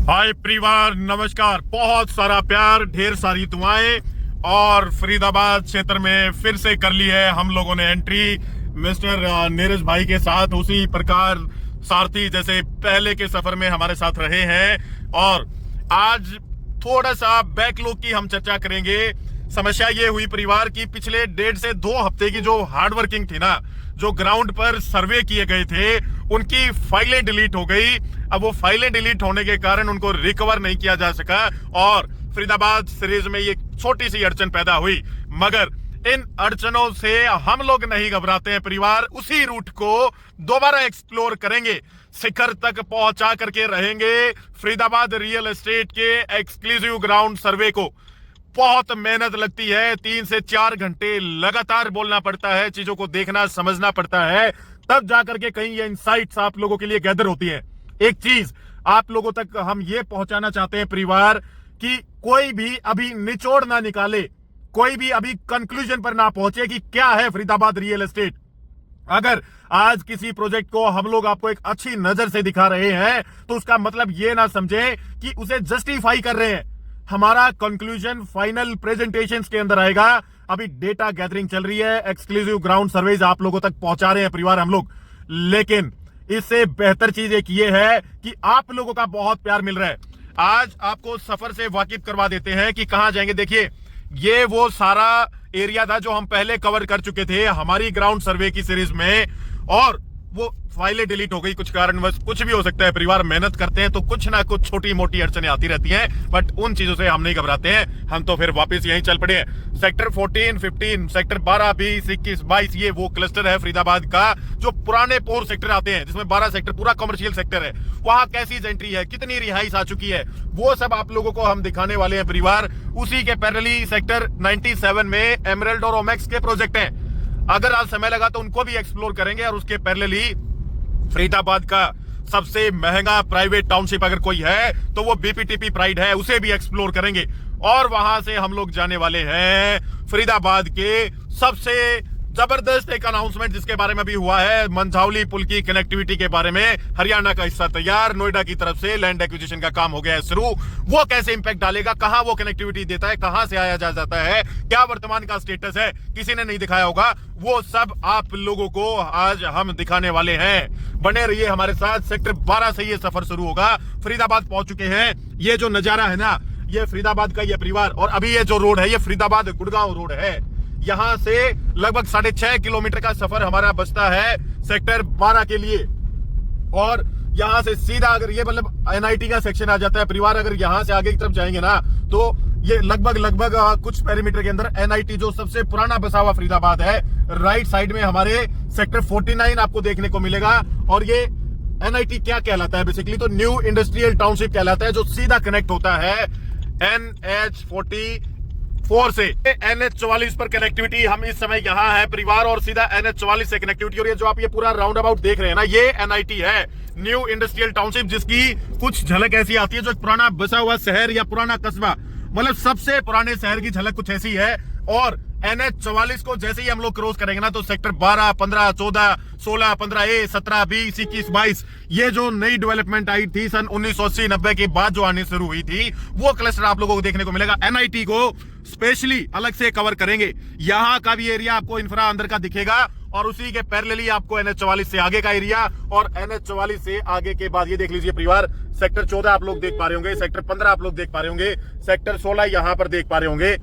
हाय परिवार, नमस्कार। बहुत सारा प्यार, ढेर सारी दुआएं। और फरीदाबाद क्षेत्र में फिर से कर ली है हम लोगों ने एंट्री मिस्टर नीरज भाई के साथ। उसी प्रकार सारथी जैसे पहले के सफर में हमारे साथ रहे हैं। और आज थोड़ा सा बैकलॉग की हम चर्चा करेंगे। समस्या ये हुई परिवार की, पिछले 1.5 से 2 हफ्ते की जो हार्ड वर्किंग थी ना, जो ग्राउंड पर सर्वे किए गए थे, उनकी फाइलें डिलीट हो गई। अब वो फाइलें डिलीट होने के कारण उनको रिकवर नहीं किया जा सका और फरीदाबाद सीरीज में ये छोटी सी अड़चन पैदा हुई। मगर इन अड़चनों से हम लोग नहीं घबराते हैं परिवार। उसी रूट को दोबारा एक्सप्लोर करेंगे, शिखर तक पहुंचा करके रहेंगे। फरीदाबाद रियल एस्टेट के एक्सक्लूसिव ग्राउंड सर्वे को बहुत मेहनत लगती है, 3 से 4 घंटे लगातार बोलना पड़ता है, चीजों को देखना समझना पड़ता है, तब जाकर के कहीं ये इनसाइट्स आप लोगों के लिए गैदर होती है। एक चीज आप लोगों तक हम ये पहुंचाना चाहते हैं परिवार कि कोई भी अभी निचोड़ ना निकाले, कोई भी अभी कंक्लूजन पर ना पहुंचे कि क्या है फरीदाबाद रियल एस्टेट। अगर आज किसी प्रोजेक्ट को हम लोग आपको एक अच्छी नजर से दिखा रहे हैं तो उसका मतलब ये ना समझे कि उसे जस्टिफाई कर रहे हैं। हमारा कंक्लूजन फाइनल प्रेजेंटेशन के अंदर आएगा। अभी डेटा गैदरिंग चल रही है, एक्सक्लूसिव ग्राउंड सर्वेज आप लोगों तक पहुंचा रहे हैं परिवार हम लोग। लेकिन इससे बेहतर चीज एक ये है कि आप लोगों का बहुत प्यार मिल रहा है। आज आपको सफर से वाकिफ करवा देते हैं कि कहां जाएंगे। देखिए, ये वो सारा एरिया था जो हम पहले कवर कर चुके थे हमारी ग्राउंड सर्वे की सीरीज में, और वो फाइलें डिलीट हो गई कुछ कारणवश। कुछ भी हो सकता है परिवार, मेहनत करते हैं तो कुछ ना कुछ छोटी मोटी अड़चनें आती रहती हैं, बट उन चीजों से हम नहीं घबराते हैं। हम तो फिर वापस यहीं चल पड़े हैं। सेक्टर 14, 15, सेक्टर 12, 20, 21, 22 ये वो क्लस्टर है फरीदाबाद का जो पुराने पोर सेक्टर आते हैं, जिसमें 12 सेक्टर पूरा कमर्शियल सेक्टर है। वहां कैसी एंट्री है, कितनी रिहाइश आ चुकी है, वो सब आप लोगों को हम दिखाने वाले हैं परिवार। उसी के पैरेलली सेक्टर 97 में एमराल्ड और ओमेक्स के प्रोजेक्ट हैं। अगर आज समय लगा तो उनको भी एक्सप्लोर करेंगे। और उसके पैरेलली फरीदाबाद का सबसे महंगा प्राइवेट टाउनशिप अगर कोई है तो वो बीपीटीपी प्राइड है, उसे भी एक्सप्लोर करेंगे। और वहां से हम लोग जाने वाले हैं फरीदाबाद के सबसे जबरदस्त एक अनाउंसमेंट जिसके बारे में भी हुआ है, मंझावली पुल की कनेक्टिविटी के बारे में। हरियाणा का हिस्सा तैयार, नोएडा की तरफ से लैंड एक्विजिशन का काम हो गया है शुरू। वो कैसे इंपैक्ट डालेगा, कहां वो कनेक्टिविटी देता है, कहां से आया जा जाता है, क्या वर्तमान का स्टेटस है, किसी ने नहीं दिखाया होगा, वो सब आप लोगों को आज हम दिखाने वाले हैं। बने रहिए हमारे साथ। सेक्टर 12 से ये सफर शुरू होगा। फरीदाबाद पहुंच चुके हैं। ये जो नजारा है ना, ये फरीदाबाद का ये परिवार। और अभी ये जो रोड है ये फरीदाबाद गुड़गांव रोड है। यहां से लगभग 6.5 किलोमीटर का सफर हमारा बचता है सेक्टर 12 के लिए। और यहां से सीधा अगर ये मतलब एनआईटी का सेक्शन आ जाता है परिवार। अगर यहां से आगे की तरफ जाएंगे ना तो ये लगभग कुछ पेरीमीटर के अंदर एनआईटी जो सबसे पुराना बसा हुआ फरीदाबाद है, राइट साइड में हमारे सेक्टर 49 आपको देखने को मिलेगा। और ये एनआईटी क्या कहलाता है बेसिकली, तो न्यू इंडस्ट्रियल टाउनशिप कहलाता है, जो सीधा कनेक्ट होता है NH44 से। NH44 पर कनेक्टिविटी हम इस समय यहाँ है परिवार, और सीधा NH44 से कनेक्टिविटी। और ये जो आप ये पूरा राउंड अबाउट देख रहे हैं ना, ये एनआईटी है, न्यू इंडस्ट्रियल टाउनशिप, जिसकी कुछ झलक ऐसी आती है जो पुराना बसा हुआ शहर या पुराना कस्बा, मतलब सबसे पुराने शहर की झलक कुछ ऐसी है। और NH44 को जैसे ही हम लोग क्रॉस करेंगे ना तो सेक्टर 12, 15, 14, 16, 15A, 17, 20, 21, 22 ये जो नई डेवलपमेंट आई थी सन 1980-90 के बाद जो आने शुरू हुई थी, वो क्लस्टर आप लोगों को देखने को मिलेगा। एनआईटी को स्पेशली अलग से कवर करेंगे। यहाँ का भी एरिया आपको इंफ्रा अंदर का दिखेगा, और उसी के पैरेलली आपको NH44 से आगे का एरिया, और NH44 से आगे के बाद ये देख लीजिए परिवार, सेक्टर 14 आप लोग देख पा रहे होंगे, सेक्टर 15 आप लोग देख पा रहे होंगे, सेक्टर 16 यहाँ पर देख पा रहे होंगे।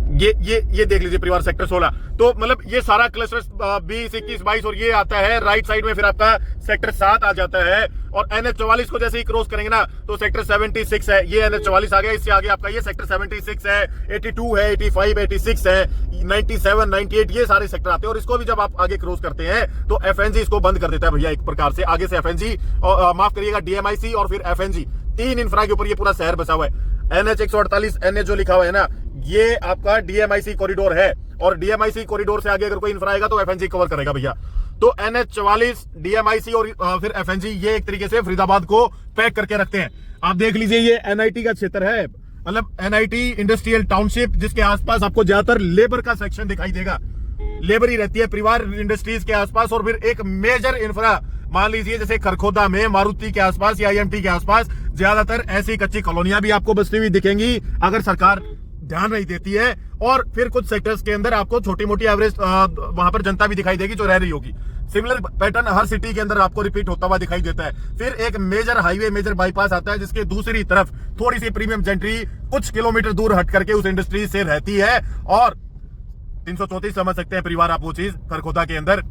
ये देख लीजिए परिवार, सेक्टर 16। तो मतलब ये सारा क्लस्टर 20, 21, 22 और ये आता है राइट साइड में। फिर आपका सेक्टर 7 आ जाता है। और NH44 को जैसे ही क्रॉस करेंगे ना तो सेक्टर 76 है, ये NH44 आ गया। इससे आगे आपका ये सेक्टर 76 है, 82 है, 85, 86 है, 97, 98 ये सारे सेक्टर आते हैं। और इसको भी जब आप आगे क्रॉस करते हैं तो FNG इसको बंद कर देता है भैया, एक प्रकार से। आगे से FNG और माफ करिएगा DMIC और फिर FNG, 3 इंफ्रा के ऊपर ये पूरा शहर बसा हुआ है। NH148 NH जो लिखा हुआ है ना, ये आपका DMIC कॉरिडोर है। और DMIC कॉरिडोर से आगे अगर कोई इंफ्रा आएगा तो FNG कवर करेगा भैया। तो NH44, DMIC और फिर FNG ये एक तरीके से फरीदाबाद को पैक करके रखते हैं। आप देख लीजिए, ये एनआईटी का क्षेत्र है, मतलब एनआईटी इंडस्ट्रियल टाउनशिप, जिसके आसपास आपको ज्यादातर लेबर का सेक्शन दिखाई देगा। लेबर ही रहती है परिवार इंडस्ट्रीज के आसपास। और फिर एक मेजर इंफ्रा मान लीजिए जैसे खरखोदा में मारुति के आसपास या IMT के आसपास ज्यादातर ऐसी कच्ची कॉलोनियां भी आपको बसती हुई दिखेंगी अगर सरकार ध्यान नहीं देती है। और फिर कुछ सेक्टर्स के अंदर आपको छोटी मोटी एवरेज वहां पर जनता भी दिखाई देगी जो रह रही होगी। सिमिलर पैटर्न हर सिटी के अंदर आपको रिपीट होता हुआ दिखाई देता है। फिर एक मेजर हाईवे, मेजर बाईपास आता है जिसके दूसरी तरफ थोड़ी सी प्रीमियम जेंट्री कुछ किलोमीटर दूर हट करके उस इंडस्ट्री से रहती है। और 334 समझ सकते हैं परिवार आप वो चीज खरखोदा के अंदर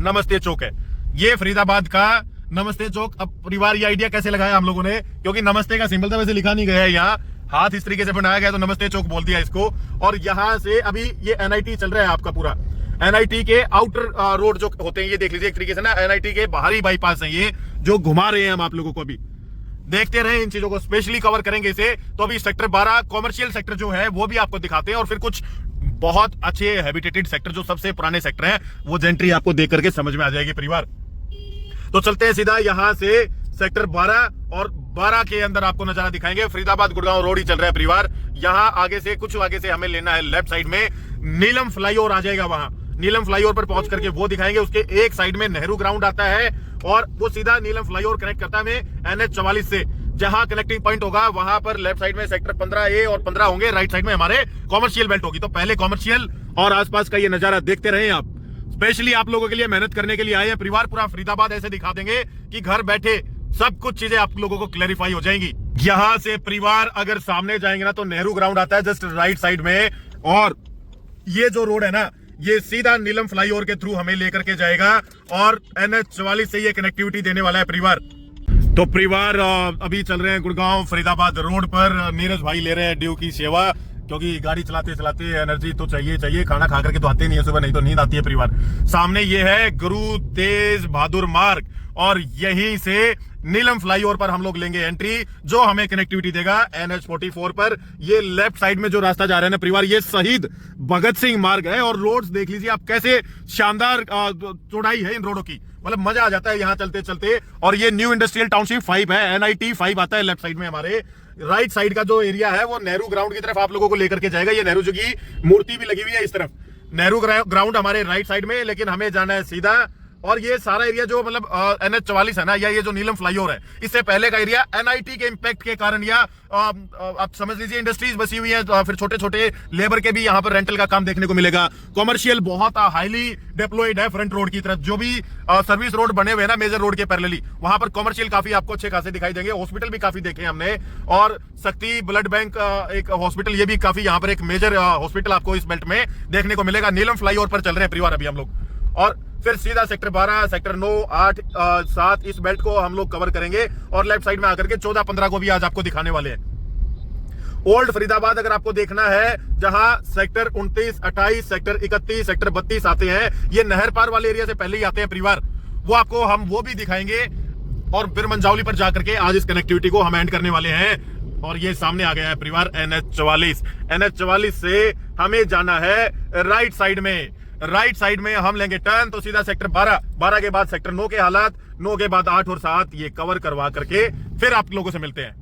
नमस्ते चौक है। ये फरीदाबाद का नमस्ते चौक। अब परिवार ये आइडिया कैसे लगाया हम लोगों ने, क्योंकि नमस्ते का सिंबल तो वैसे लिखा नहीं गया है, यहाँ हाथ इस तरीके से बनाया गया तो नमस्ते चौक बोल दिया इसको। और यहाँ से अभी ये NIT चल रहा है आपका पूरा। NIT के आउटर रोड जो होते हैं ये देख लीजिए एक तरीके से ना, NIT के बाहरी बाईपास है ये जो घुमा रहे हैं हम आप लोगों को। अभी देखते रहे इन चीजों को, स्पेशली कवर करेंगे इसे। तो अभी सेक्टर 12 कॉमर्शियल सेक्टर जो है वो भी आपको दिखाते हैं और फिर कुछ बहुत अच्छे हैबिटेटेड सेक्टर जो सबसे पुराने सेक्टर हैं वो जेंट्री आपको देख करके समझ में आ जाएगी परिवार। तो चलते हैं सीधा यहां से सेक्टर 12 और 12 के अंदर आपको नजारा दिखाएंगे। फरीदाबाद गुड़गांव रोड ही चल रहा है परिवार। यहां आगे से कुछ आगे से हमें लेना है लेफ्ट साइड में नीलम फ्लाईओवर आ जाएगा। वहां नीलम फ्लाईओवर पर पहुंच करके वो दिखाएंगे। उसके एक साइड में नेहरू ग्राउंड आता है और वो सीधा नीलम फ्लाईओवर कनेक्ट करता है NH 44 से। जहां कनेक्टिंग पॉइंट होगा वहां पर लेफ्ट साइड में सेक्टर 15A और 15 होंगे, राइट साइड में हमारे कॉमर्शियल बेल्ट होगी। तो पहले कॉमर्शियल और आसपास का ये नजारा देखते रहे आप। स्पेशली आप लोगों के लिए मेहनत करने के लिए आए हैं परिवार। पूरा फरीदाबाद ऐसे दिखा देंगे कि घर बैठे सब कुछ चीजें आप लोगों को क्लैरिफाई हो जाएंगी। यहां से परिवार अगर सामने जाएंगे ना तो नेहरू ग्राउंड आता है जस्ट राइट साइड में। और ये जो रोड है ना ये सीधा नीलम फ्लाईओवर के थ्रू हमें लेकर के जाएगा और NH 44 से ये कनेक्टिविटी देने वाला है परिवार। तो परिवार अभी चल रहे हैं गुड़गांव फरीदाबाद रोड पर। नीरज भाई ले रहे हैं ड्यू की सेवा, क्योंकि गाड़ी चलाते चलाते एनर्जी तो चाहिए। खाना खा करके तो आते नहीं है सुबह, नहीं तो नींद आती है परिवार। सामने ये है गुरु तेज बहादुर मार्ग और यहीं से नीलम फ्लाईओवर पर हम लोग लेंगे एंट्री जो हमें कनेक्टिविटी देगा NH 44 पर। ये लेफ्ट साइड में जो रास्ता जा रहा है ना परिवार ये शहीद भगत सिंह मार्ग है। और रोड्स देख लीजिए आप कैसे शानदार चौड़ाई है इन रोडों की, मतलब मजा आ जाता है यहाँ चलते चलते। और ये न्यू इंडस्ट्रियल टाउनशिप 5 है, NIT 5 आता है लेफ्ट साइड में। हमारे राइट साइड का जो एरिया है वो नेहरू ग्राउंड की तरफ आप लोगों को लेकर के जाएगा। ये नेहरू जी की मूर्ति भी लगी हुई है इस तरफ। नेहरू ग्राउंड हमारे राइट साइड में, लेकिन हमें जाना है सीधा। और ये सारा एरिया जो मतलब NH 44 है ना, या ये जो नीलम फ्लाईओवर है इससे पहले का एरिया NIT के इंपैक्ट के कारण या आप समझ लीजिए इंडस्ट्रीज बसी हुई है, फिर छोटे छोटे लेबर के भी यहाँ पर रेंटल का काम देखने को मिलेगा। कॉमर्शियल बहुत हाईली डेप्लॉयड है फ्रंट रोड की तरफ। जो भी सर्विस रोड बने हुए हैं ना मेजर रोड के पैरेलली वहां पर कॉमर्शियल काफी आपको अच्छे खासे दिखाई देंगे। हॉस्पिटल भी काफी देखे हमने। और शक्ति ब्लड बैंक एक हॉस्पिटल, ये भी काफी यहाँ पर एक मेजर हॉस्पिटल आपको इस बेल्ट में देखने को मिलेगा। नीलम फ्लाईओवर पर चल रहे हैं परिवार अभी हम लोग। और फिर सीधा सेक्टर 12, सेक्टर 9, 8, 7 इस बेल्ट को हम लोग कवर करेंगे। और लेफ्ट साइड में आकर के 14, 15 को भी आज आपको दिखाने वाले हैं। ओल्ड फरीदाबाद अगर आपको देखना है जहां सेक्टर 29, 28, सेक्टर 31, सेक्टर 32 आते हैं, ये नहर पार वाले एरिया से पहले ही आते हैं परिवार। वो आपको हम वो भी दिखाएंगे। और फिर मंझौली पर जाकर के आज इस कनेक्टिविटी को हम एंड करने वाले हैं। और ये सामने आ गया है परिवार NH 44। NH 44 से हमें जाना है राइट साइड में। राइट साइड में हम लेंगे टर्न तो सीधा सेक्टर 12, 12 के बाद सेक्टर 9 के हालात, 9 के बाद 8 और 7 ये कवर करवा करके फिर आप लोगों से मिलते हैं।